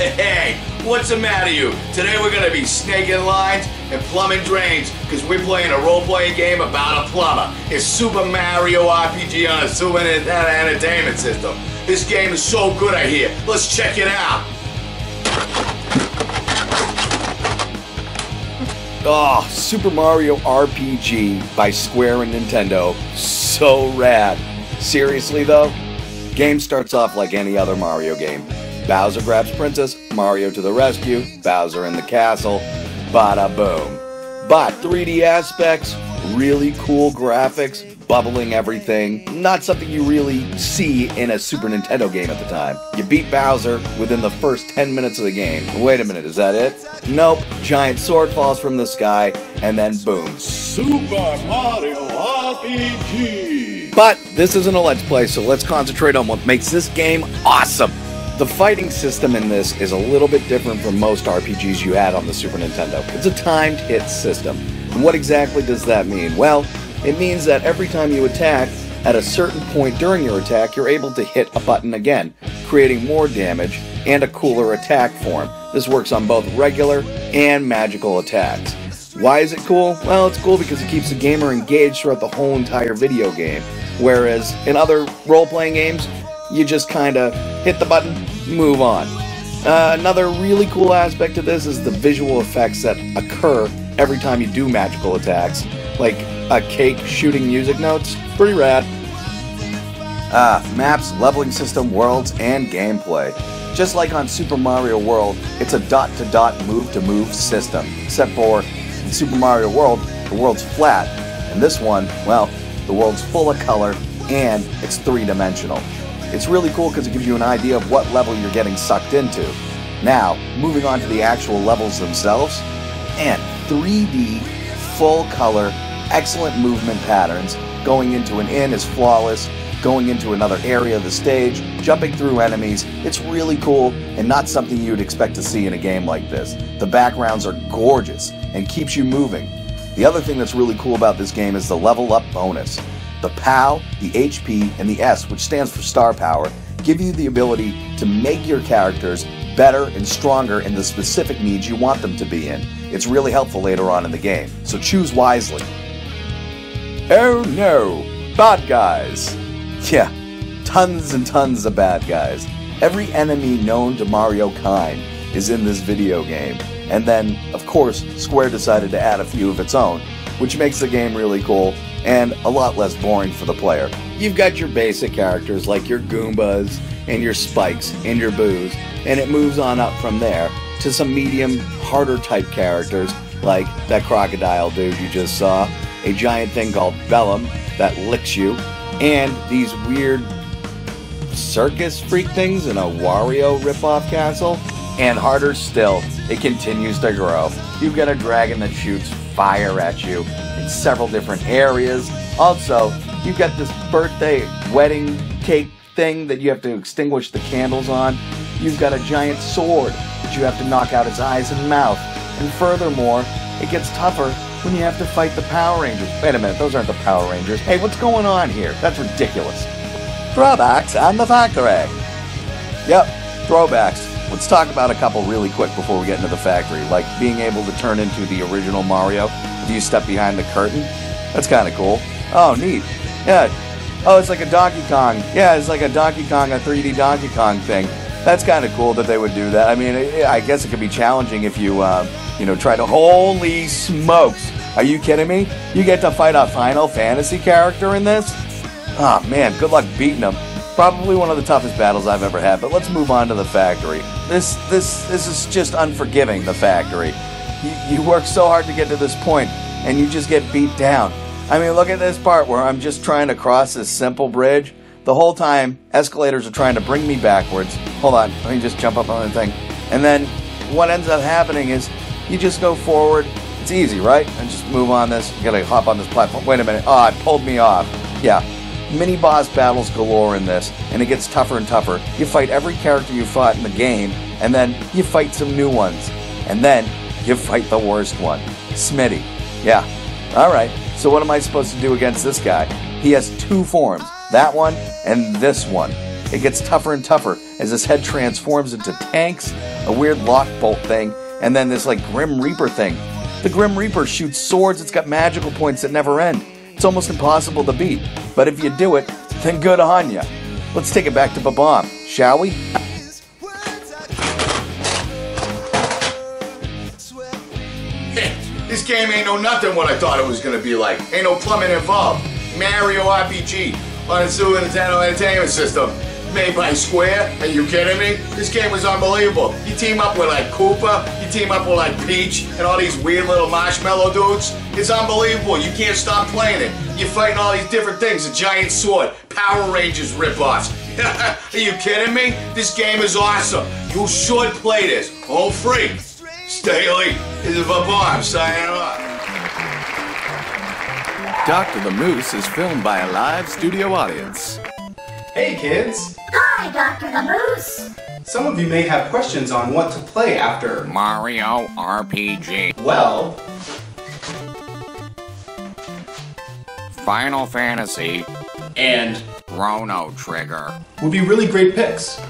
Hey, what's the matter you? Today we're gonna be snaking lines and plumbing drains because we're playing a role-playing game about a plumber. It's Super Mario RPG on a Super Nintendo Entertainment System. This game is so good I hear. Let's check it out. Oh, Super Mario RPG by Square and Nintendo. So rad. Seriously though, game starts off like any other Mario game. Bowser grabs Princess, Mario to the rescue, Bowser in the castle, bada boom. But 3D aspects, really cool graphics, bubbling everything, not something you really see in a Super Nintendo game at the time. You beat Bowser within the first 10 minutes of the game. Wait a minute, is that it? Nope, giant sword falls from the sky, and then boom. Super Mario RPG! But this isn't a Let's Play, so let's concentrate on what makes this game awesome. The fighting system in this is a little bit different from most RPGs you had on the Super Nintendo. It's a timed hit system. And what exactly does that mean? Well, it means that every time you attack, at a certain point during your attack, you're able to hit a button again, creating more damage and a cooler attack form. This works on both regular and magical attacks. Why is it cool? Well, it's cool because it keeps the gamer engaged throughout the whole entire video game. Whereas in other role-playing games, you just kind of hit the button, move on. Another really cool aspect of this is the visual effects that occur every time you do magical attacks, like a cake shooting music notes. Pretty rad. Maps, leveling system, worlds, and gameplay. Just like on Super Mario World, it's a dot-to-dot, move-to-move system. Except for in Super Mario World, the world's flat. And this one, well, the world's full of color and it's three-dimensional. It's really cool because it gives you an idea of what level you're getting sucked into. Now, moving on to the actual levels themselves, and 3D, full color, excellent movement patterns. Going into an inn is flawless, going into another area of the stage, jumping through enemies. It's really cool and not something you'd expect to see in a game like this. The backgrounds are gorgeous and keeps you moving. The other thing that's really cool about this game is the level up bonus. The POW, the HP, and the S, which stands for Star Power, give you the ability to make your characters better and stronger in the specific needs you want them to be in. It's really helpful later on in the game, so choose wisely. Oh no, bad guys. Yeah, tons and tons of bad guys. Every enemy known to Mario kind is in this video game. And then, of course, Square decided to add a few of its own, which makes the game really cool and a lot less boring for the player. You've got your basic characters like your Goombas and your Spikes and your Boos, and it moves on up from there to some medium, harder type characters like that crocodile dude you just saw, a giant thing called Bellum that licks you, and these weird circus freak things in a Wario ripoff castle. And harder still, it continues to grow. You've got a dragon that shoots fire at you in several different areas. Also, you've got this birthday wedding cake thing that you have to extinguish the candles on. You've got a giant sword that you have to knock out its eyes and mouth. And furthermore, it gets tougher when you have to fight the Power Rangers. Wait a minute, those aren't the Power Rangers. Hey, what's going on here? That's ridiculous. Throwbacks and the factory. Yep, throwbacks. Let's talk about a couple really quick before we get into the factory, like being able to turn into the original Mario if you step behind the curtain. That's kind of cool. Oh, neat. Yeah. Oh, it's like a Donkey Kong. Yeah, it's like a Donkey Kong, a 3D Donkey Kong thing. That's kind of cool that they would do that. I mean, I guess it could be challenging if you, try to... Holy smokes! Are you kidding me? You get to fight a Final Fantasy character in this? Oh, man, good luck beating him. Probably one of the toughest battles I've ever had, but let's move on to the factory. This is just unforgiving, the factory. You work so hard to get to this point, and you just get beat down. I mean, look at this part where I'm just trying to cross this simple bridge. The whole time, escalators are trying to bring me backwards. Hold on, let me just jump up on the thing. And then what ends up happening is you just go forward. It's easy, right? And just move on this. You gotta hop on this platform. Wait a minute. Oh, it pulled me off. Yeah. Mini-boss battles galore in this, and it gets tougher and tougher. You fight every character you fought in the game, and then you fight some new ones. And then you fight the worst one, Smitty. Yeah. Alright, so what am I supposed to do against this guy? He has two forms, that one and this one. It gets tougher and tougher as his head transforms into tanks, a weird lock bolt thing, and then this like Grim Reaper thing. The Grim Reaper shoots swords, it's got magical points that never end. It's almost impossible to beat, but if you do it, then good on ya. Let's take it back to Bob-omb, shall we? This game ain't no nothing what I thought it was gonna be like. Ain't no plumbing involved. Mario RPG on the Super Nintendo Entertainment System. Made by Square? Are you kidding me? This game was unbelievable. You team up with like Koopa, you team up with like Peach, and all these weird little marshmallow dudes. It's unbelievable. You can't stop playing it. You're fighting all these different things. A giant sword, Power Rangers ripoffs. Are you kidding me? This game is awesome. You should play this. Home free. Stay elite. This is Bob-omb signing off. Dr. the Moose is filmed by a live studio audience. Hey kids! Hi, Dr. the Moose! Some of you may have questions on what to play after Mario RPG. well, Final Fantasy and Chrono Trigger. would be really great picks.